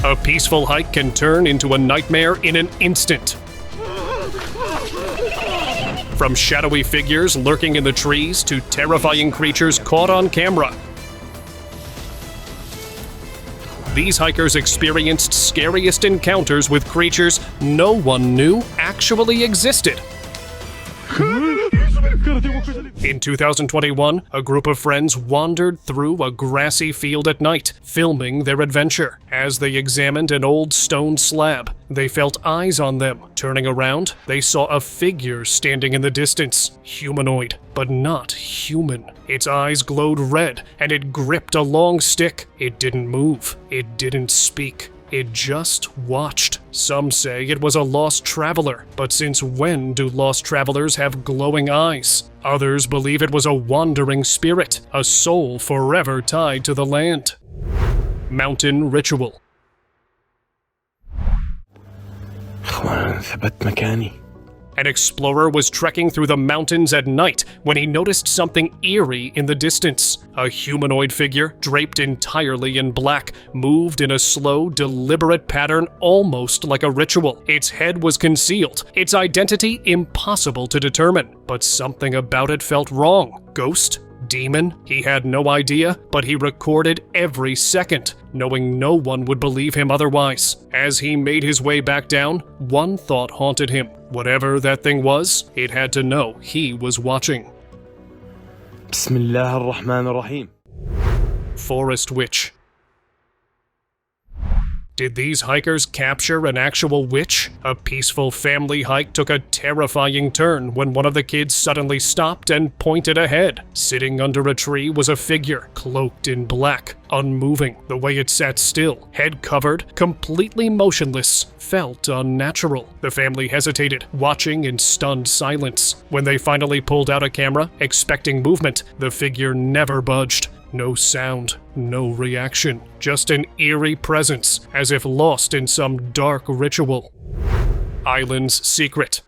A peaceful hike can turn into a nightmare in an instant. From shadowy figures lurking in the trees to terrifying creatures caught on camera. These hikers experienced scariest encounters with creatures no one knew actually existed. In 2021, a group of friends wandered through a grassy field at night, filming their adventure. As they examined an old stone slab, they felt eyes on them. Turning around, they saw a figure standing in the distance, humanoid, but not human. Its eyes glowed red, and it gripped a long stick. It didn't move. It didn't speak. It just watched. Some say it was a lost traveler, but since when do lost travelers have glowing eyes? Others believe it was a wandering spirit, a soul forever tied to the land. Mountain ritual. An explorer was trekking through the mountains at night when he noticed something eerie in the distance. A humanoid figure, draped entirely in black, moved in a slow, deliberate pattern almost like a ritual. Its head was concealed, its identity impossible to determine, but something about it felt wrong. Ghost? Demon? He had no idea, but he recorded every second, knowing no one would believe him otherwise. As he made his way back down, one thought haunted him. Whatever that thing was, it had to know he was watching. Bismillah ar-Rahman ar-Rahim. Forest witch. Did these hikers capture an actual witch? A peaceful family hike took a terrifying turn when one of the kids suddenly stopped and pointed ahead. Sitting under a tree was a figure, cloaked in black, unmoving. The way it sat still, head covered, completely motionless, felt unnatural. The family hesitated, watching in stunned silence. When they finally pulled out a camera, expecting movement, the figure never budged. No sound, no reaction, just an eerie presence, as if lost in some dark ritual. Island's secret.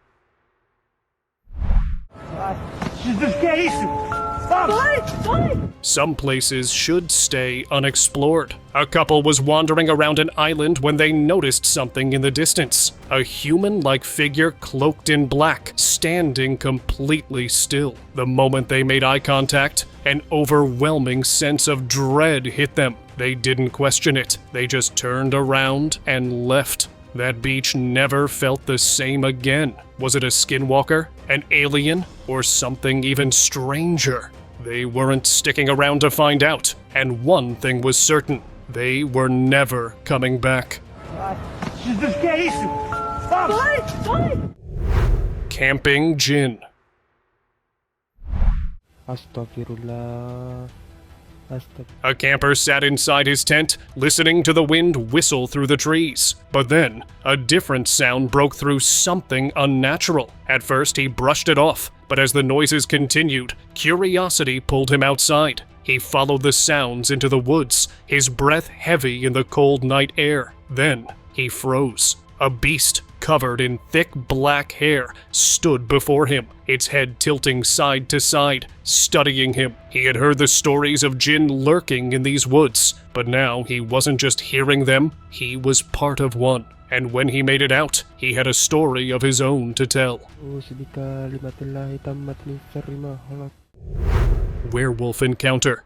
Some places should stay unexplored. A couple was wandering around an island when they noticed something in the distance. A human-like figure cloaked in black, standing completely still. The moment they made eye contact, an overwhelming sense of dread hit them. They didn't question it. They just turned around and left. That beach never felt the same again. Was it a skinwalker, an alien, or something even stranger? They weren't sticking around to find out, and one thing was certain. They were never coming back. Camping Jinn. Astaghfirullah. A camper sat inside his tent, listening to the wind whistle through the trees. But then, a different sound broke through something unnatural. At first, he brushed it off, but as the noises continued, curiosity pulled him outside. He followed the sounds into the woods, his breath heavy in the cold night air. Then, he froze. A beast, covered in thick black hair, stood before him, its head tilting side to side, studying him. He had heard the stories of Jinn lurking in these woods, but now he wasn't just hearing them, he was part of one. And when he made it out, he had a story of his own to tell. Werewolf encounter.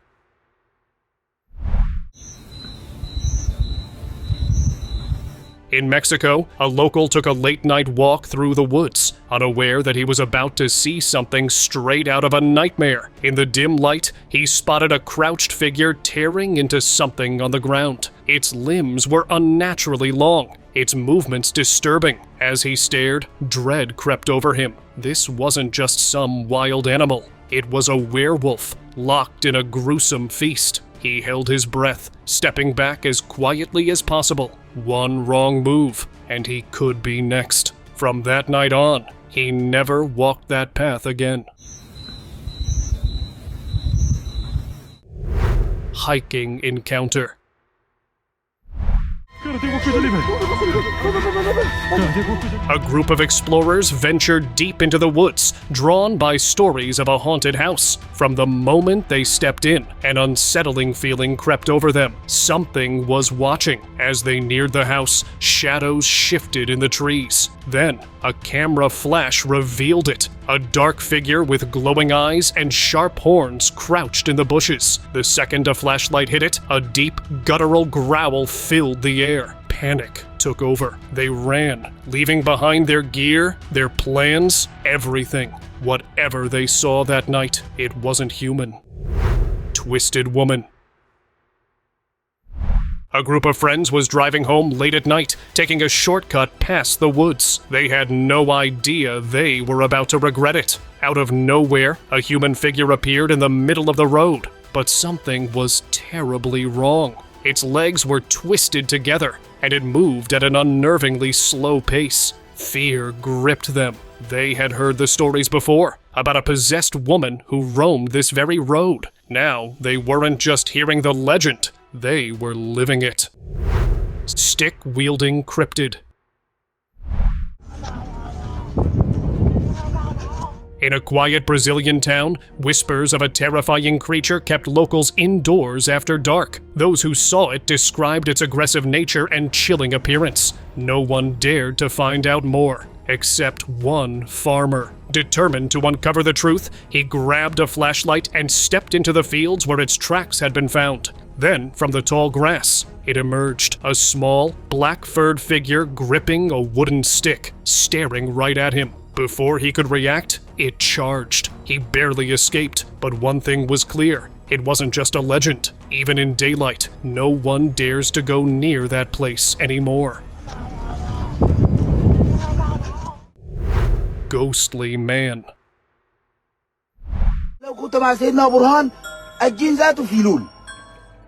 In Mexico, a local took a late-night walk through the woods, unaware that he was about to see something straight out of a nightmare. In the dim light, he spotted a crouched figure tearing into something on the ground. Its limbs were unnaturally long, its movements disturbing. As he stared, dread crept over him. This wasn't just some wild animal. It was a werewolf, locked in a gruesome feast. He held his breath, stepping back as quietly as possible. One wrong move, and he could be next. From that night on, he never walked that path again. Hiking encounter. A group of explorers ventured deep into the woods, drawn by stories of a haunted house. From the moment they stepped in, an unsettling feeling crept over them. Something was watching. As they neared the house, shadows shifted in the trees. Then, a camera flash revealed it. A dark figure with glowing eyes and sharp horns crouched in the bushes. The second a flashlight hit it, a deep, guttural growl filled the air. Panic took over. They ran, leaving behind their gear, their plans, everything. Whatever they saw that night, it wasn't human. Twisted Woman. A group of friends was driving home late at night, taking a shortcut past the woods. They had no idea they were about to regret it. Out of nowhere, a human figure appeared in the middle of the road. But something was terribly wrong. Its legs were twisted together, and it moved at an unnervingly slow pace. Fear gripped them. They had heard the stories before, about a possessed woman who roamed this very road. Now, they weren't just hearing the legend, they were living it. Stick-wielding cryptid. In a quiet Brazilian town, whispers of a terrifying creature kept locals indoors after dark. Those who saw it described its aggressive nature and chilling appearance. No one dared to find out more, except one farmer. Determined to uncover the truth, he grabbed a flashlight and stepped into the fields where its tracks had been found. Then, from the tall grass, it emerged, a small, black-furred figure gripping a wooden stick, staring right at him. Before he could react, it charged. He barely escaped, but one thing was clear. It wasn't just a legend. Even in daylight, no one dares to go near that place anymore. Ghostly Man.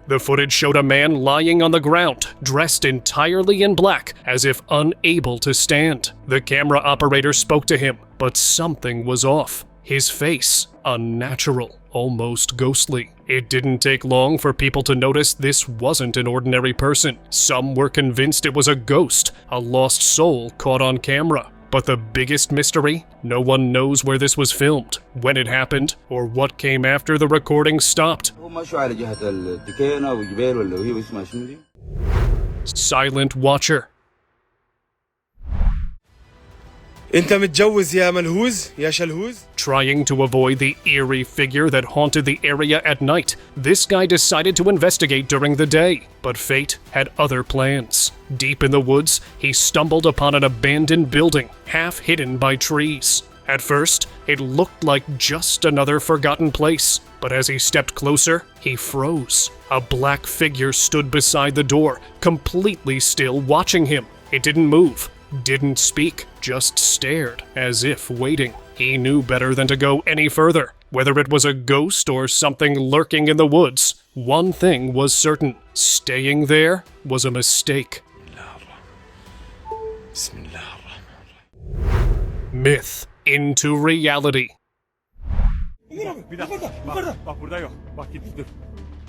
The footage showed a man lying on the ground, dressed entirely in black, as if unable to stand. The camera operator spoke to him, but something was off. His face, unnatural, almost ghostly. It didn't take long for people to notice this wasn't an ordinary person. Some were convinced it was a ghost, a lost soul caught on camera. But the biggest mystery? No one knows where this was filmed, when it happened, or what came after the recording stopped. Silent Watcher. انت متجوز يا ملهوز يا شلهوز. Trying to avoid the eerie figure that haunted the area at night, this guy decided to investigate during the day. But fate had other plans. Deep in the woods, he stumbled upon an abandoned building, half hidden by trees. At first, it looked like just another forgotten place. But as he stepped closer, he froze. A black figure stood beside the door, completely still watching him. It didn't move. Didn't speak, just stared, as if waiting. He knew better than to go any further. Whether it was a ghost or something lurking in the woods, one thing was certain. Staying there was a mistake. Myth into reality.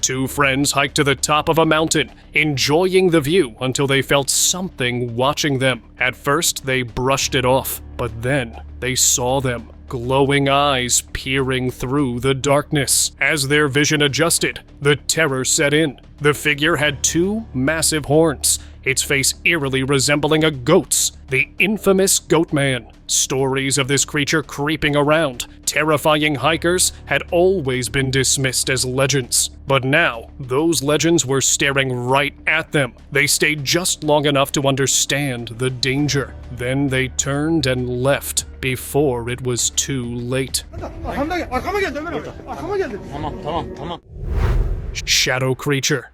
Two friends hiked to the top of a mountain, enjoying the view until they felt something watching them. At first, they brushed it off, but then they saw them, glowing eyes peering through the darkness. As their vision adjusted, the terror set in. The figure had two massive horns, its face eerily resembling a goat's, the infamous goatman. Stories of this creature creeping around, terrifying hikers, had always been dismissed as legends. But now, those legends were staring right at them. They stayed just long enough to understand the danger. Then they turned and left before it was too late. Shadow creature.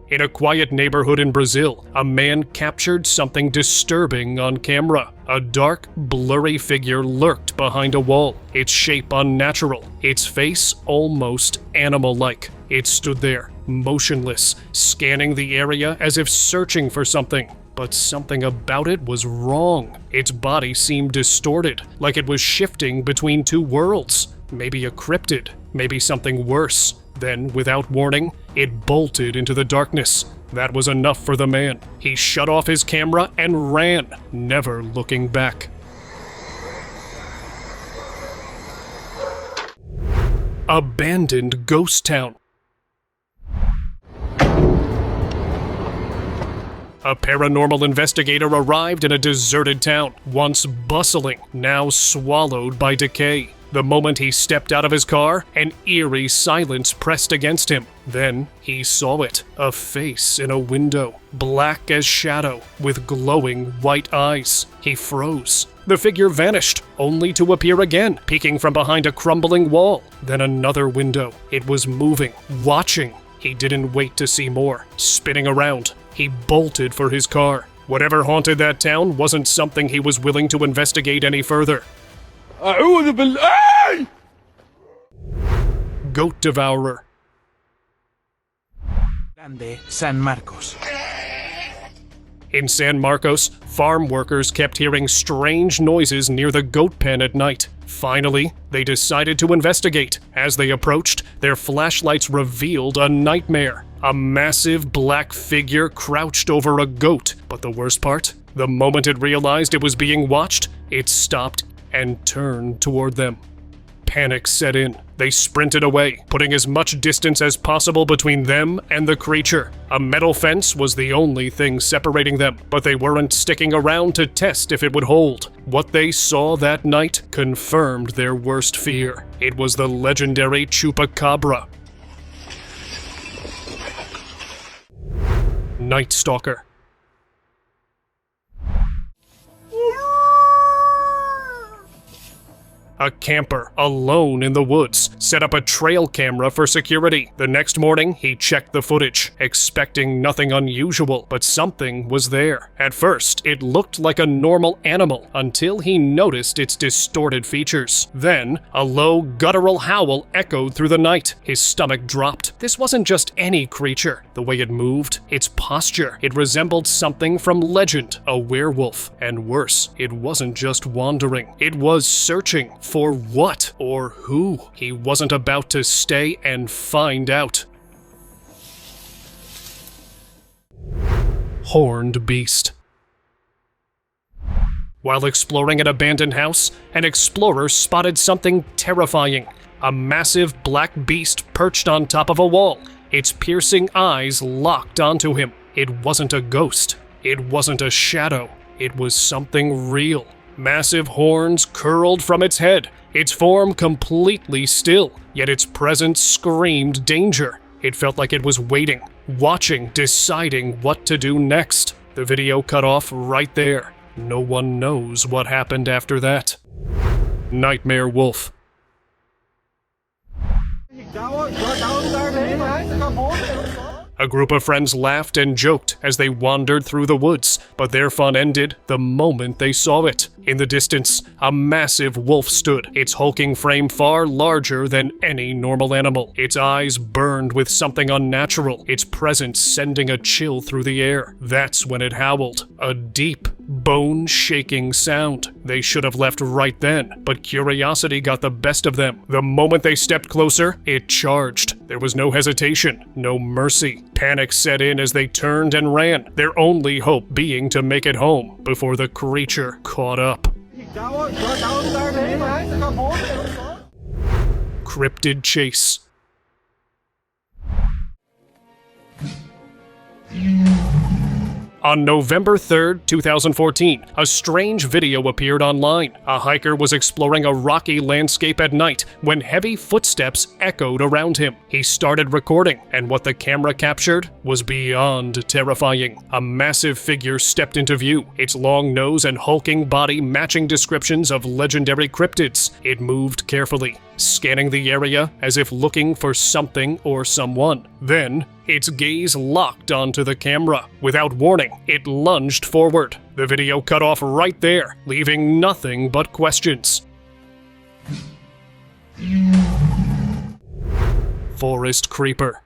In a quiet neighborhood in Brazil, a man captured something disturbing on camera. A dark, blurry figure lurked behind a wall, its shape unnatural, its face almost animal-like. It stood there, motionless, scanning the area as if searching for something. But something about it was wrong. Its body seemed distorted, like it was shifting between two worlds. Maybe a cryptid, maybe something worse. Then, without warning, it bolted into the darkness. That was enough for the man. He shut off his camera and ran, never looking back. Abandoned ghost town. A paranormal investigator arrived in a deserted town, once bustling, now swallowed by decay. The moment he stepped out of his car, an eerie silence pressed against him. Then he saw it, a face in a window, black as shadow, with glowing white eyes. He froze. The figure vanished, only to appear again, peeking from behind a crumbling wall. Then another window. It was moving, watching. He didn't wait to see more. Spinning around, he bolted for his car. Whatever haunted that town wasn't something he was willing to investigate any further. أعوذ بالله. Goat devourer. San Marcos. In San Marcos, farm workers kept hearing strange noises near the goat pen at night. Finally, they decided to investigate. As they approached, their flashlights revealed a nightmare. A massive black figure crouched over a goat. But the worst part? The moment it realized it was being watched, it stopped and turned toward them. Panic set in. They sprinted away, putting as much distance as possible between them and the creature. A metal fence was the only thing separating them, but they weren't sticking around to test if it would hold. What they saw that night confirmed their worst fear. It was the legendary chupacabra. Night Stalker. A camper, alone in the woods, set up a trail camera for security. The next morning, he checked the footage, expecting nothing unusual, but something was there. At first, it looked like a normal animal, until he noticed its distorted features. Then, a low, guttural howl echoed through the night. His stomach dropped. This wasn't just any creature. The way it moved, its posture, it resembled something from legend, a werewolf. And worse, it wasn't just wandering. It was searching. For what or who? He wasn't about to stay and find out. Horned beast. While exploring an abandoned house, an explorer spotted something terrifying. A massive black beast perched on top of a wall, its piercing eyes locked onto him. It wasn't a ghost. It wasn't a shadow. It was something real. Massive horns curled from its head, its form completely still, yet its presence screamed danger. It felt like it was waiting, watching, deciding what to do next. The video cut off right there. No one knows what happened after that. Nightmare Wolf. A group of friends laughed and joked as they wandered through the woods, but their fun ended the moment they saw it. In the distance, a massive wolf stood, its hulking frame far larger than any normal animal. Its eyes burned with something unnatural, its presence sending a chill through the air. That's when it howled, a deep, bone-shaking sound. They should have left right then, but curiosity got the best of them. The moment they stepped closer, it charged. There was no hesitation, no mercy. Panic set in as they turned and ran, their only hope being to make it home before the creature caught up. Cryptid chase. On November 3rd, 2014, a strange video appeared online. A hiker was exploring a rocky landscape at night when heavy footsteps echoed around him. He started recording, and what the camera captured was beyond terrifying. A massive figure stepped into view, its long nose and hulking body matching descriptions of legendary cryptids. It moved carefully, scanning the area as if looking for something or someone. Then, its gaze locked onto the camera. Without warning, it lunged forward. The video cut off right there, leaving nothing but questions. Forest creeper.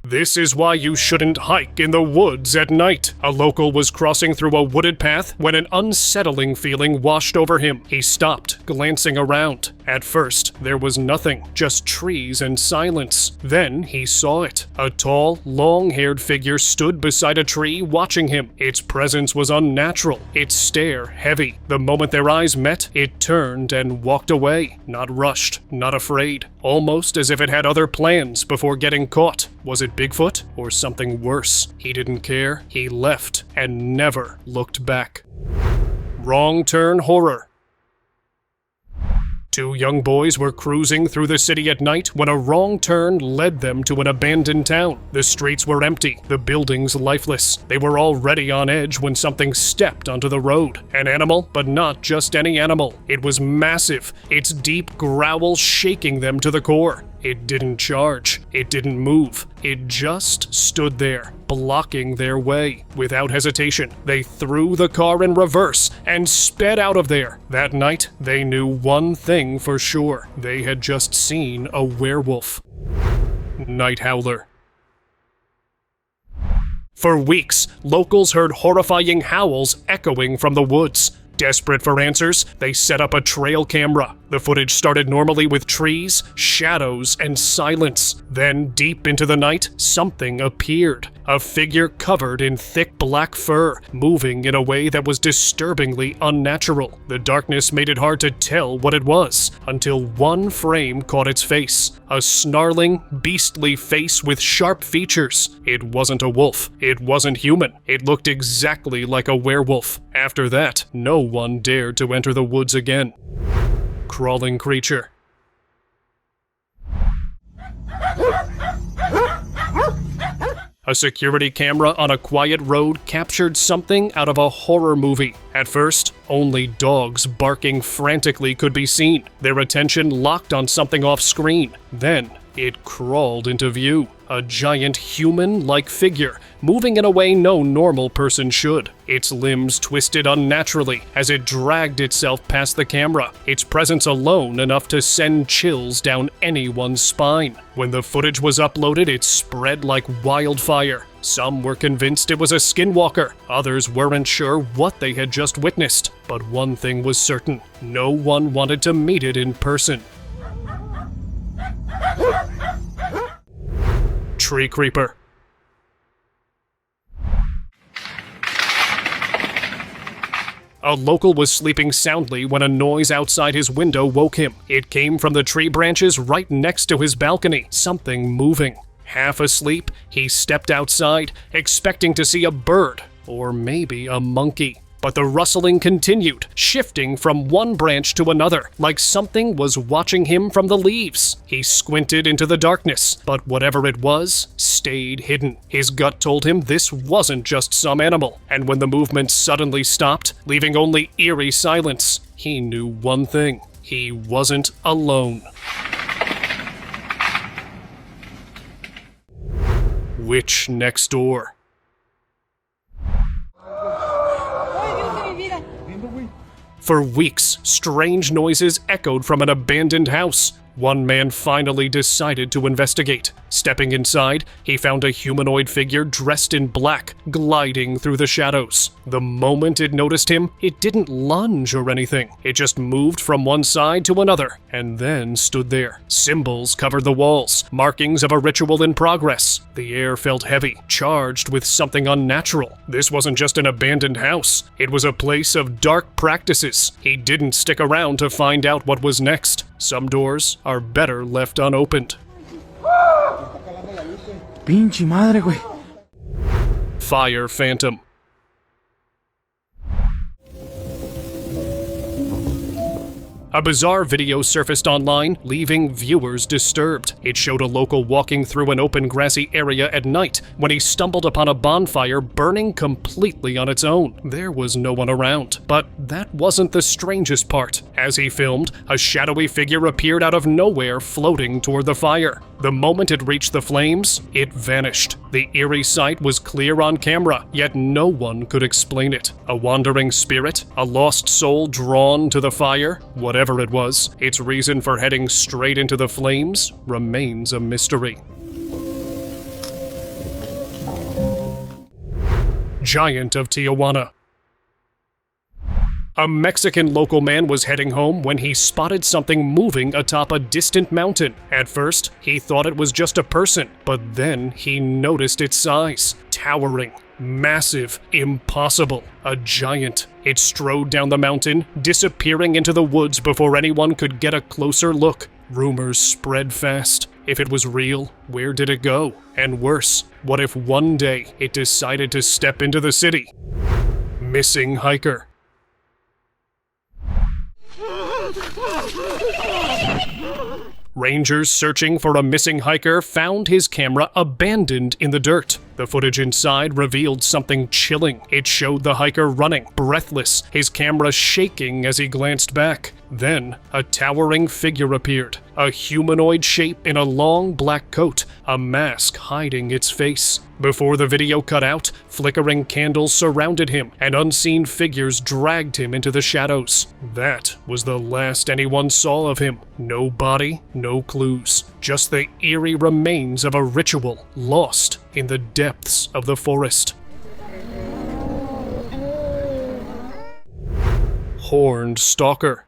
This is why you shouldn't hike in the woods at night. A local was crossing through a wooded path when an unsettling feeling washed over him. He stopped, glancing around. At first, there was nothing, just trees and silence. Then he saw it. A tall, long-haired figure stood beside a tree watching him. Its presence was unnatural, its stare heavy. The moment their eyes met, it turned and walked away. Not rushed, not afraid. Almost as if it had other plans before getting caught. Was it Bigfoot or something worse? He didn't care. He left and never looked back. Wrong turn horror. Two young boys were cruising through the city at night when a wrong turn led them to an abandoned town. The streets were empty, the buildings lifeless. They were already on edge when something stepped onto the road. An animal, but not just any animal. It was massive, its deep growl shaking them to the core. It didn't charge. It didn't move. It just stood there, blocking their way. Without hesitation, they threw the car in reverse and sped out of there. That night, they knew one thing for sure. They had just seen a werewolf. Night Howler. For weeks, locals heard horrifying howls echoing from the woods. Desperate for answers, they set up a trail camera. The footage started normally with trees, shadows, and silence. Then, deep into the night, something appeared. A figure covered in thick black fur, moving in a way that was disturbingly unnatural. The darkness made it hard to tell what it was, until one frame caught its face. A snarling, beastly face with sharp features. It wasn't a wolf. It wasn't human. It looked exactly like a werewolf. After that, no one dared to enter the woods again. Crawling creature. A security camera on a quiet road captured something out of a horror movie. At first, only dogs barking frantically could be seen, their attention locked on something off screen. Then, it crawled into view. A giant human-like figure, moving in a way no normal person should. Its limbs twisted unnaturally as it dragged itself past the camera, its presence alone enough to send chills down anyone's spine. When the footage was uploaded, it spread like wildfire. Some were convinced it was a skinwalker, others weren't sure what they had just witnessed. But one thing was certain, no one wanted to meet it in person. Tree creeper. A local was sleeping soundly when a noise outside his window woke him. It came from the tree branches right next to his balcony, something moving. Half asleep, he stepped outside, expecting to see a bird, or maybe a monkey. But the rustling continued, shifting from one branch to another, like something was watching him from the leaves. He squinted into the darkness, but whatever it was, stayed hidden. His gut told him this wasn't just some animal, and when the movement suddenly stopped, leaving only eerie silence, he knew one thing: he wasn't alone. Witch next door. For weeks, strange noises echoed from an abandoned house. One man finally decided to investigate. Stepping inside, he found a humanoid figure dressed in black, gliding through the shadows. The moment it noticed him, it didn't lunge or anything. It just moved from one side to another, and then stood there. Symbols covered the walls, markings of a ritual in progress. The air felt heavy, charged with something unnatural. This wasn't just an abandoned house. It was a place of dark practices. He didn't stick around to find out what was next. Some doors are better left unopened. Pinche madre, güey. Fire Phantom. A bizarre video surfaced online, leaving viewers disturbed. It showed a local walking through an open grassy area at night when he stumbled upon a bonfire burning completely on its own. There was no one around, but that wasn't the strangest part. As he filmed, a shadowy figure appeared out of nowhere, floating toward the fire. The moment it reached the flames, it vanished. The eerie sight was clear on camera, yet no one could explain it. A wandering spirit? A lost soul drawn to the fire? Whatever it was, its reason for heading straight into the flames remains a mystery. Giant of Tijuana. A Mexican local man was heading home when he spotted something moving atop a distant mountain. At first, he thought it was just a person, but then he noticed its size. Towering, massive, impossible, a giant. It strode down the mountain, disappearing into the woods before anyone could get a closer look. Rumors spread fast. If it was real, where did it go? And worse, what if one day it decided to step into the city? Missing hiker. Rangers searching for a missing hiker found his camera abandoned in the dirt. The footage inside revealed something chilling. It showed the hiker running, breathless, his camera shaking as he glanced back. Then, a towering figure appeared, a humanoid shape in a long black coat, a mask hiding its face. Before the video cut out, flickering candles surrounded him, and unseen figures dragged him into the shadows. That was the last anyone saw of him. No body, no clues, just the eerie remains of a ritual lost in the depths of the forest. Horned stalker.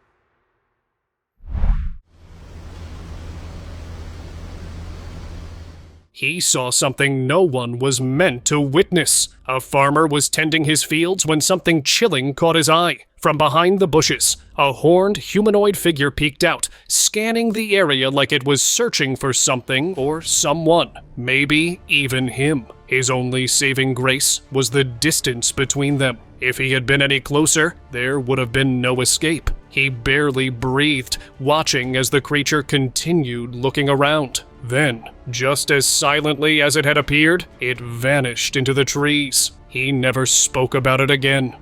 He saw something no one was meant to witness. A farmer was tending his fields when something chilling caught his eye. From behind the bushes, a horned humanoid figure peeked out, scanning the area like it was searching for something or someone. Maybe even him. His only saving grace was the distance between them. If he had been any closer, there would have been no escape. He barely breathed, watching as the creature continued looking around. Then, just as silently as it had appeared, it vanished into the trees. He never spoke about it again.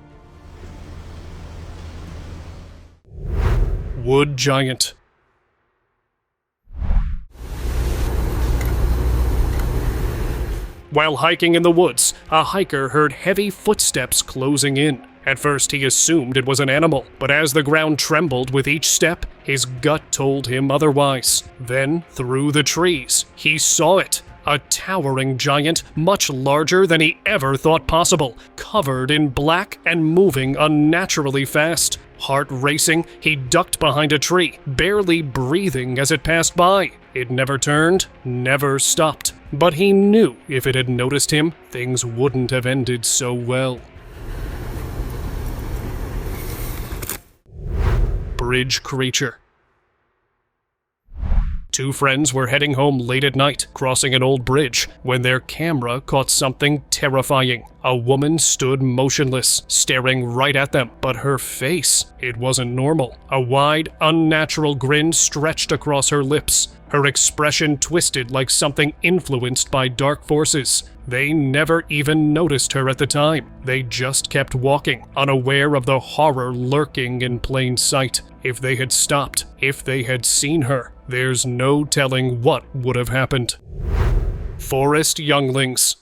Wood giant. While hiking in the woods, a hiker heard heavy footsteps closing in. At first, he assumed it was an animal, but as the ground trembled with each step, his gut told him otherwise. Then, through the trees, he saw it. A towering giant, much larger than he ever thought possible, covered in black and moving unnaturally fast. Heart racing, he ducked behind a tree, barely breathing as it passed by. It never turned, never stopped. But he knew if it had noticed him, things wouldn't have ended so well. Bridge creature. Two friends were heading home late at night, crossing an old bridge, when their camera caught something terrifying. A woman stood motionless, staring right at them, but her face, it wasn't normal. A wide, unnatural grin stretched across her lips. Her expression twisted like something influenced by dark forces. They never even noticed her at the time. They just kept walking, unaware of the horror lurking in plain sight. If they had stopped, if they had seen her, there's no telling what would have happened. Forest younglings.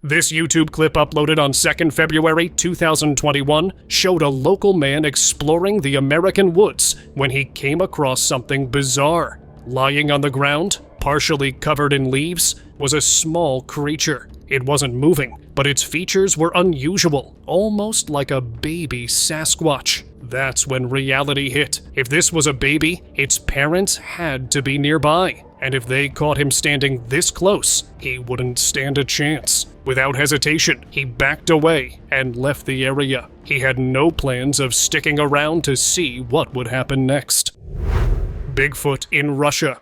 This YouTube clip uploaded on 2nd February 2021 showed a local man exploring the American woods when he came across something bizarre. Lying on the ground, partially covered in leaves, was a small creature. It wasn't moving, but its features were unusual, almost like a baby Sasquatch. That's when reality hit. If this was a baby, its parents had to be nearby. And if they caught him standing this close, he wouldn't stand a chance. Without hesitation, he backed away and left the area. He had no plans of sticking around to see what would happen next. Bigfoot in Russia.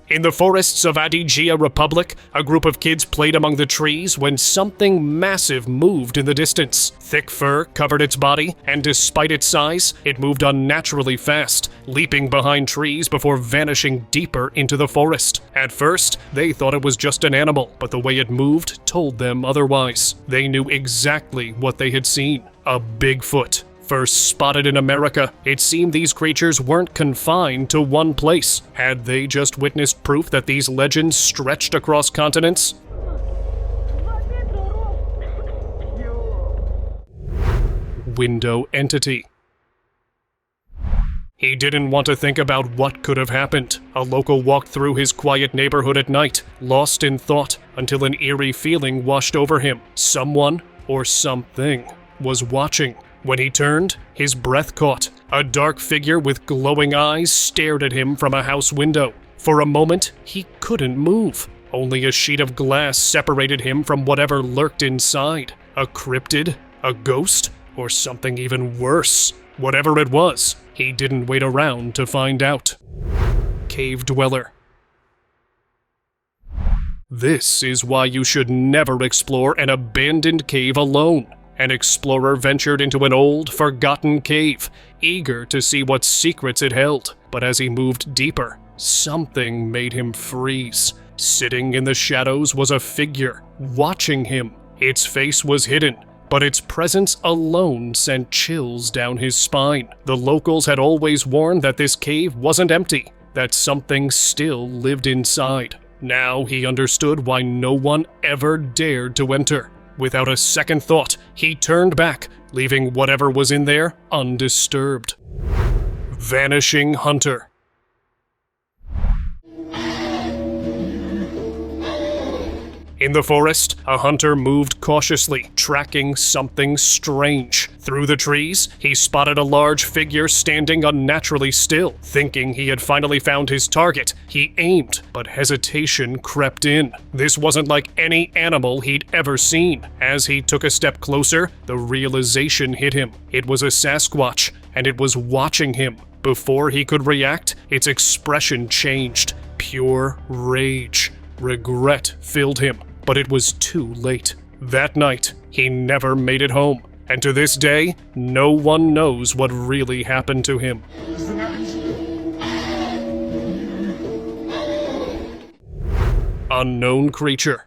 In the forests of Adygea Republic, a group of kids played among the trees when something massive moved in the distance. Thick fur covered its body, and despite its size, it moved unnaturally fast, leaping behind trees before vanishing deeper into the forest. At first, they thought it was just an animal, but the way it moved told them otherwise. They knew exactly what they had seen: a Bigfoot. First spotted in America, it seemed these creatures weren't confined to one place. Had they just witnessed proof that these legends stretched across continents? Window entity. He didn't want to think about what could have happened. A local walked through his quiet neighborhood at night, lost in thought, until an eerie feeling washed over him. Someone, or something, was watching. When he turned, his breath caught. A dark figure with glowing eyes stared at him from a house window. For a moment, he couldn't move. Only a sheet of glass separated him from whatever lurked inside. A cryptid? A ghost? Or something even worse? Whatever it was, he didn't wait around to find out. Cave Dweller. This is why you should never explore an abandoned cave alone. An explorer ventured into an old, forgotten cave, eager to see what secrets it held. But as he moved deeper, something made him freeze. Sitting in the shadows was a figure, watching him. Its face was hidden, but its presence alone sent chills down his spine. The locals had always warned that this cave wasn't empty, that something still lived inside. Now he understood why no one ever dared to enter. Without a second thought, he turned back, leaving whatever was in there undisturbed. Vanishing Hunter. In the forest, a hunter moved cautiously, tracking something strange. Through the trees, he spotted a large figure standing unnaturally still. Thinking he had finally found his target, he aimed, but hesitation crept in. This wasn't like any animal he'd ever seen. As he took a step closer, the realization hit him. It was a Sasquatch, and it was watching him. Before he could react, its expression changed. Pure rage. Regret filled him, but it was too late. That night, he never made it home, and to this day, no one knows what really happened to him. Unknown creature.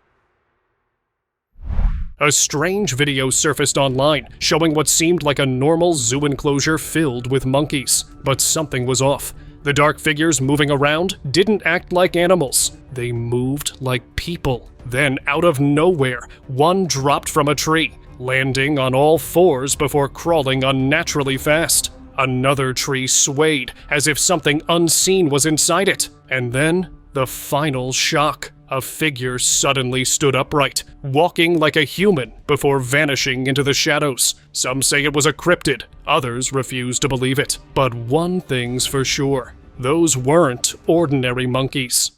A strange video surfaced online, showing what seemed like a normal zoo enclosure filled with monkeys. But something was off. The dark figures moving around didn't act like animals. They moved like people. Then, out of nowhere, one dropped from a tree, landing on all fours before crawling unnaturally fast. Another tree swayed, as if something unseen was inside it. And then, the final shock. A figure suddenly stood upright, walking like a human before vanishing into the shadows. Some say it was a cryptid, others refuse to believe it. But one thing's for sure, those weren't ordinary monkeys.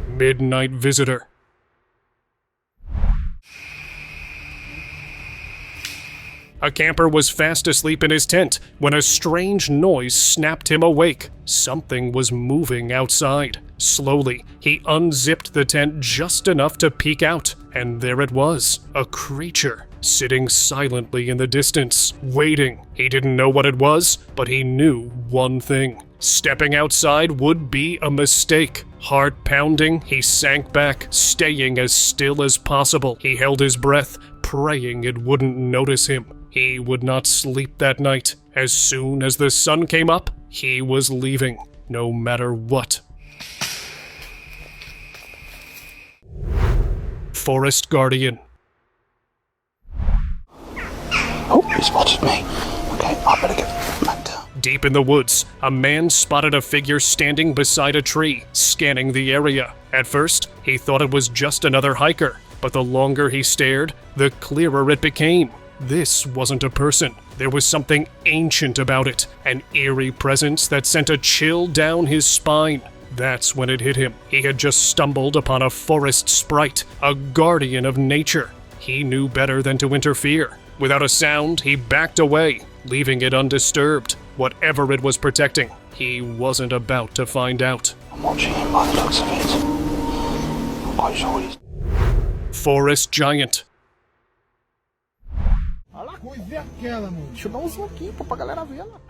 Midnight Visitor. A camper was fast asleep in his tent when a strange noise snapped him awake. Something was moving outside. Slowly, he unzipped the tent just enough to peek out, and there it was, a creature, sitting silently in the distance, waiting. He didn't know what it was, but he knew one thing. Stepping outside would be a mistake. Heart pounding, he sank back, staying as still as possible. He held his breath, praying it wouldn't notice him. He would not sleep that night. As soon as the sun came up, he was leaving, no matter what. Forest Guardian. Oh, he spotted me. Okay, I better get back down. Deep in the woods, a man spotted a figure standing beside a tree, scanning the area. At first, he thought it was just another hiker, but the longer he stared, the clearer it became. This wasn't a person. There was something ancient about it, an eerie presence that sent a chill down his spine. That's when it hit him. He had just stumbled upon a forest sprite, a guardian of nature. He knew better than to interfere. Without a sound, he backed away, leaving it undisturbed. Whatever it was protecting, he wasn't about to find out. I'm watching him by the looks of it. I'm quite sure he's... Forest Giant.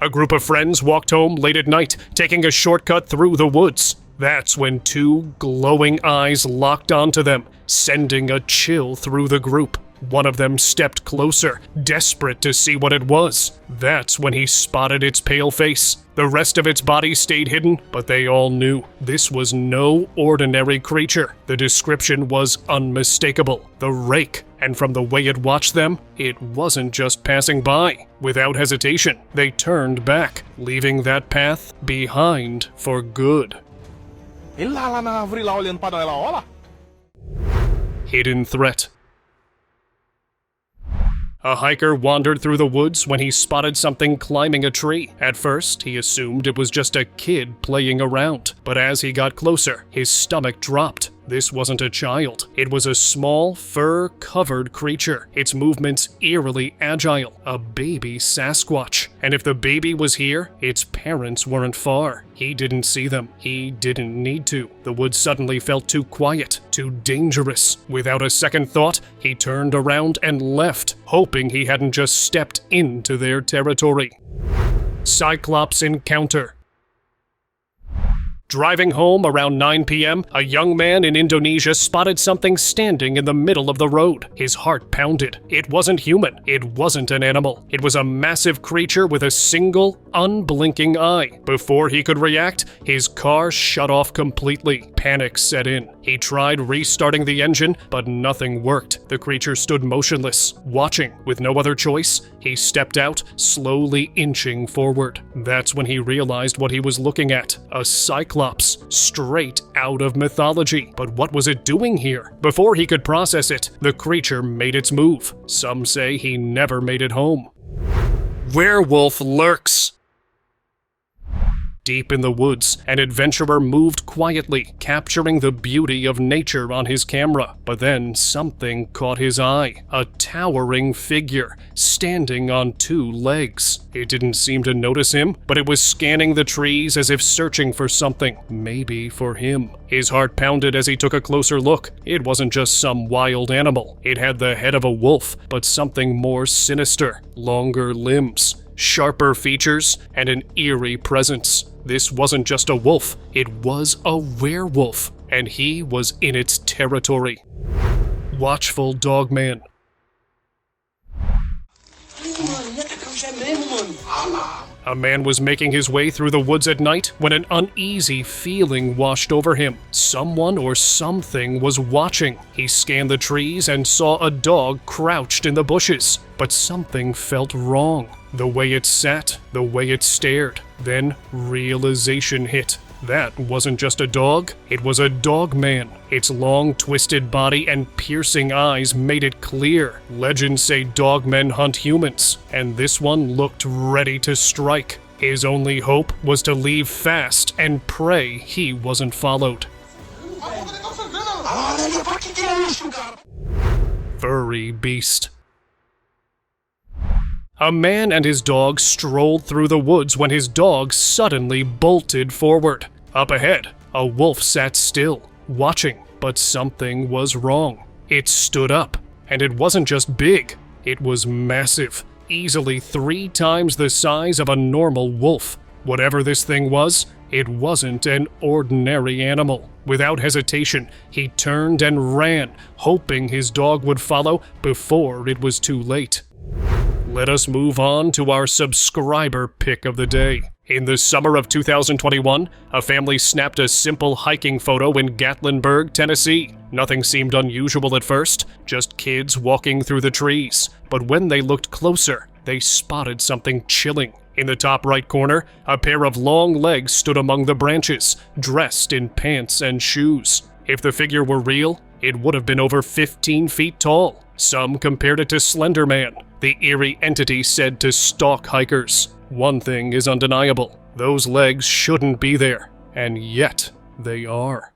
A group of friends walked home late at night, taking a shortcut through the woods. That's when two glowing eyes locked onto them, sending a chill through the group. One of them stepped closer, desperate to see what it was. That's when he spotted its pale face. The rest of its body stayed hidden, but they all knew this was no ordinary creature. The description was unmistakable. The Rake, and from the way it watched them, it wasn't just passing by. Without hesitation, they turned back, leaving that path behind for good. Hidden threat. A hiker wandered through the woods when he spotted something climbing a tree. At first, he assumed it was just a kid playing around, but as he got closer, his stomach dropped. This wasn't a child. It was a small, fur-covered creature, its movements eerily agile, a baby Sasquatch. And if the baby was here, its parents weren't far. He didn't see them. He didn't need to. The woods suddenly felt too quiet, too dangerous. Without a second thought, he turned around and left, hoping he hadn't just stepped into their territory. Cyclops encounter. Driving home around 9 p.m., a young man in Indonesia spotted something standing in the middle of the road. His heart pounded. It wasn't human. It wasn't an animal. It was a massive creature with a single, unblinking eye. Before he could react, his car shut off completely. Panic set in. He tried restarting the engine, but nothing worked. The creature stood motionless, watching. With no other choice, he stepped out, slowly inching forward. That's when he realized what he was looking at. A cyclops, straight out of mythology. But what was it doing here? Before he could process it, the creature made its move. Some say he never made it home. Werewolf lurks. Deep in the woods, an adventurer moved quietly, capturing the beauty of nature on his camera. But then something caught his eye. A towering figure, standing on 2 legs. It didn't seem to notice him, but it was scanning the trees as if searching for something, maybe for him. His heart pounded as he took a closer look. It wasn't just some wild animal. It had the head of a wolf, but something more sinister. Longer limbs, sharper features, and an eerie presence. This wasn't just a wolf, it was a werewolf, and he was in its territory. Watchful dogman. A man was making his way through the woods at night when an uneasy feeling washed over him. Someone or something was watching. He scanned the trees and saw a dog crouched in the bushes. But something felt wrong. The way it sat, the way it stared. Then realization hit. That wasn't just a dog, it was a dogman. Its long, twisted body and piercing eyes made it clear. Legends say dogmen hunt humans, and this one looked ready to strike. His only hope was to leave fast and pray he wasn't followed. Furry beast. A man and his dog strolled through the woods when his dog suddenly bolted forward. Up ahead, a wolf sat still, watching, but something was wrong. It stood up, and it wasn't just big, it was massive, easily 3 times the size of a normal wolf. Whatever this thing was, it wasn't an ordinary animal. Without hesitation, he turned and ran, hoping his dog would follow before it was too late. Let us move on to our subscriber pick of the day. In the summer of 2021, a family snapped a simple hiking photo in Gatlinburg, Tennessee. Nothing seemed unusual at first, just kids walking through the trees. But when they looked closer, they spotted something chilling. In the top right corner, a pair of long legs stood among the branches, dressed in pants and shoes. If the figure were real, it would have been over 15 feet tall. Some compared it to Slender Man, the eerie entity said to stalk hikers. One thing is undeniable, those legs shouldn't be there, and yet they are.